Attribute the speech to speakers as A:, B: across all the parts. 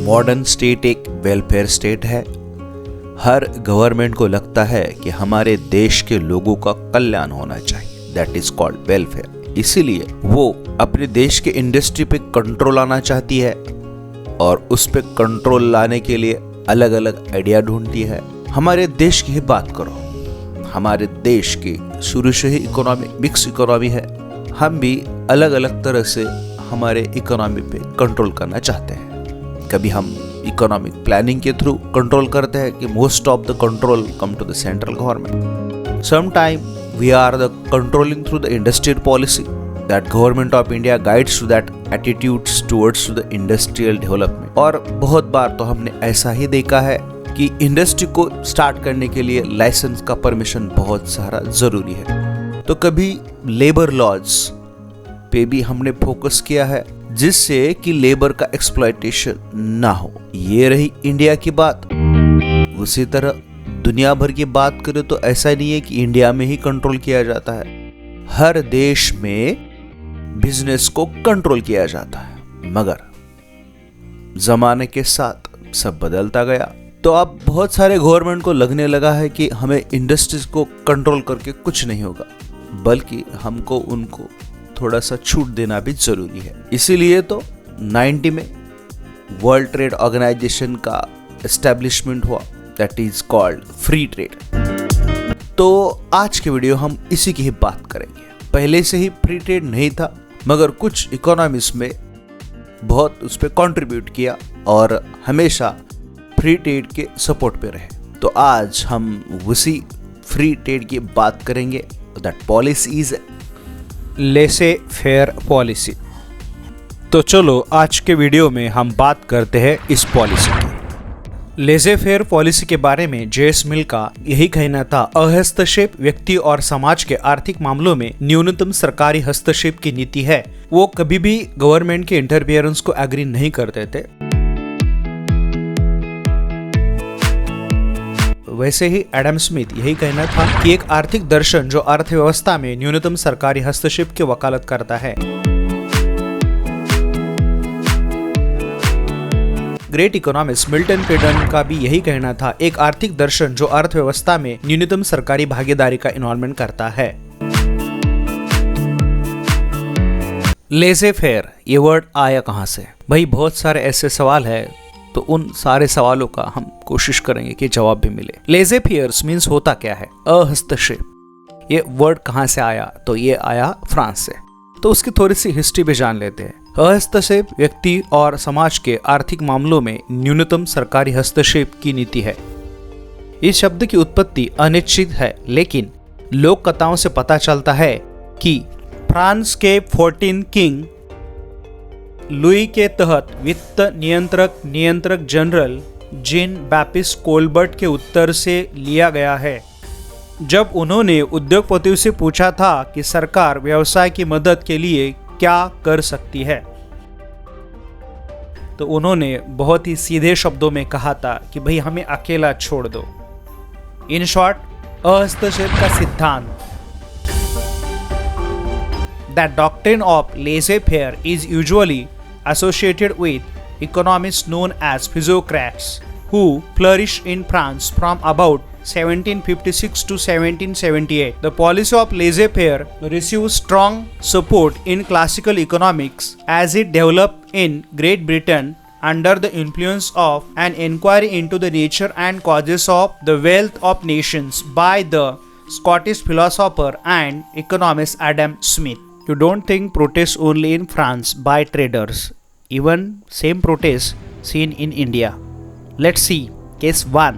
A: Modern state एक welfare state है। हर government को लगता है कि हमारे देश के लोगों का कल्याण होना चाहिए, दैट इज कॉल्ड वेलफेयर। इसीलिए वो अपने देश के इंडस्ट्री पे कंट्रोल लाना चाहती है और उस पे कंट्रोल लाने के लिए अलग अलग आइडिया ढूंढती है। हमारे देश की ही बात करो, हमारे देश की शुरू से ही इकोनॉमी मिक्स इकोनॉमी है। हम भी अलग अलग तरह से हमारे इकोनॉमी पे कंट्रोल करना चाहते हैं। कभी हम इकोनॉमिक प्लानिंग के थ्रू कंट्रोल करते हैं कि most of the control come to the central government. Sometime we are the controlling through the industrial policy that government of India guides to that attitudes towards the industrial development. और बहुत बार तो हमने ऐसा ही देखा है कि इंडस्ट्री को start करने के लिए लाइसेंस का परमिशन बहुत सारा जरूरी है। तो कभी लेबर लॉज पे भी हमने फोकस किया है जिससे कि लेबर का एक्सप्लॉयटेशन ना हो। ये रही इंडिया की बात। उसी तरह दुनिया भर की बात करें तो ऐसा नहीं है कि इंडिया में ही कंट्रोल किया जाता है। हर देश में बिजनेस को कंट्रोल किया जाता है, मगर जमाने के साथ सब बदलता गया। तो अब बहुत सारे गवर्नमेंट को लगने लगा है कि हमें इंडस्ट्रीज को कंट्रोल करके कुछ नहीं होगा, बल्कि हमको उनको थोड़ा सा छूट देना भी जरूरी है। इसीलिए तो 90 में वर्ल्ड ट्रेड ऑर्गेनाइजेशन का एस्टेब्लिशमेंट हुआ, that is called free trade. तो आज के वीडियो हम इसी की ही बात करेंगे। पहले से ही फ्री ट्रेड नहीं था, मगर कुछ इकोनॉमिस्ट में बहुत उस पर कॉन्ट्रीब्यूट किया और हमेशा फ्री ट्रेड के सपोर्ट पे रहे। तो आज हम उसी फ्री ट्रेड की बात करेंगे। दैट पॉलिसी इज
B: लेसे फेयर पॉलिसी। तो चलो आज के वीडियो में हम बात करते हैं इस पॉलिसी की। लेसे फेयर पॉलिसी के बारे में जेएस मिल का यही कहना था, अहस्तक्षेप व्यक्ति और समाज के आर्थिक मामलों में न्यूनतम सरकारी हस्तक्षेप की नीति है। वो कभी भी गवर्नमेंट के इंटरफियरेंस को एग्री नहीं करते थे। वैसे ही एडम स्मिथ यही कहना था कि एक आर्थिक दर्शन जो अर्थव्यवस्था में न्यूनतम सरकारी हस्तक्षेप की वकालत करता है। ग्रेट इकोनॉमिस्ट मिल्टन फ्रीडन का भी यही कहना था, एक आर्थिक दर्शन जो अर्थव्यवस्था में न्यूनतम सरकारी भागीदारी का इन्वॉल्वमेंट करता है। लेसे फेयर ये वर्ड आया कहां से? भाई बहुत सारे ऐसे सवाल है, तो उन सारे सवालों का हम कोशिश करेंगे कि जवाब भी मिले। लेसे फेयर मीन्स होता क्या है? अहस्तक्षेप। ये वर्ड कहाँ से आया? तो ये आया फ्रांस से। तो उसकी थोड़ी सी हिस्ट्री भी जान लेते हैं। अहस्तक्षेप व्यक्ति और समाज के आर्थिक मामलों में न्यूनतम सरकारी हस्तक्षेप की नीति है। इस शब्द की उत्पत्ति अनिश्चित है, लेकिन लोक कथाओं से पता चलता है कि फ्रांस के 14 किंग लुई के तहत वित्त नियंत्रक जनरल जीन बैप्टिस्ट कोलबर्ट के उत्तर से लिया गया है, जब उन्होंने उद्योगपतियों से पूछा था कि सरकार व्यवसाय की मदद के लिए क्या कर सकती है। तो उन्होंने बहुत ही सीधे शब्दों में कहा था कि भाई हमें अकेला छोड़ दो। इन शॉर्ट, अहस्तक्षेप का सिद्धांत, दैट डॉक्ट्रिन ऑफ लेसे fair is usually associated with economists known as physiocrats who flourished in France from about 1756 to 1778. The policy of laissez-faire received strong support in classical economics as it developed in Great Britain under the influence of an inquiry into the nature and causes of the wealth of nations by the Scottish philosopher and economist Adam Smith. You don't think protests only in France by traders. Even same protests seen in India. Let's see case 1.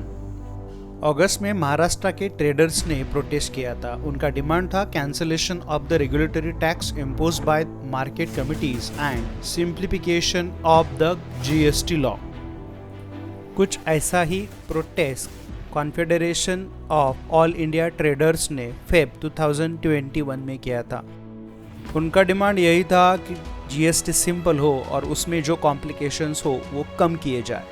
B: अगस्त में महाराष्ट्र के traders ने protest किया था। उनका demand था cancellation of the regulatory tax imposed by market committees and simplification of the GST law. कुछ ऐसा ही protest confederation of all India traders ने फेब 2021 में किया था। उनका डिमांड यही था कि जीएसटी सिंपल हो और उसमें जो कॉम्प्लिकेशंस हो वो कम किए जाए।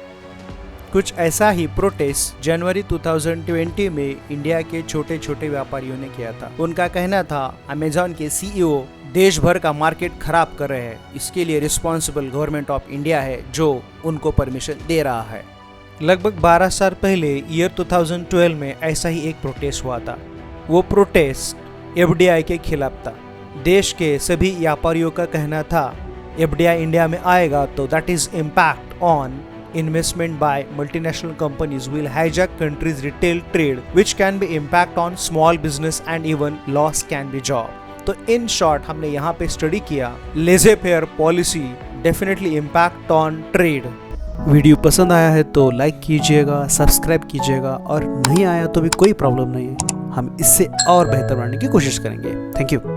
B: कुछ ऐसा ही प्रोटेस्ट जनवरी 2020 में इंडिया के छोटे छोटे व्यापारियों ने किया था। उनका कहना था अमेजॉन के सीईओ देश भर का मार्केट खराब कर रहे हैं। इसके लिए रिस्पॉन्सिबल गवर्नमेंट ऑफ इंडिया है जो उनको परमिशन दे रहा है। लगभग 12 साल पहले ईयर 2012 में ऐसा ही एक प्रोटेस्ट हुआ था। वो प्रोटेस्ट एफडीआई के खिलाफ था। देश के सभी व्यापारियों का कहना था एफडीआई इंडिया में आएगा तो that is impact on investment by multinational companies will hijack country's retail trade which can be impact on small business and even loss can be job। तो इन शॉर्ट हमने यहाँ पे स्टडी किया लेजे fair policy definitely impact on trade.
C: Video पसंद आया है तो लाइक कीजिएगा, सब्सक्राइब कीजिएगा, और नहीं आया तो भी कोई प्रॉब्लम नहीं है, हम इससे और बेहतर बनाने की कोशिश करेंगे। Thank you.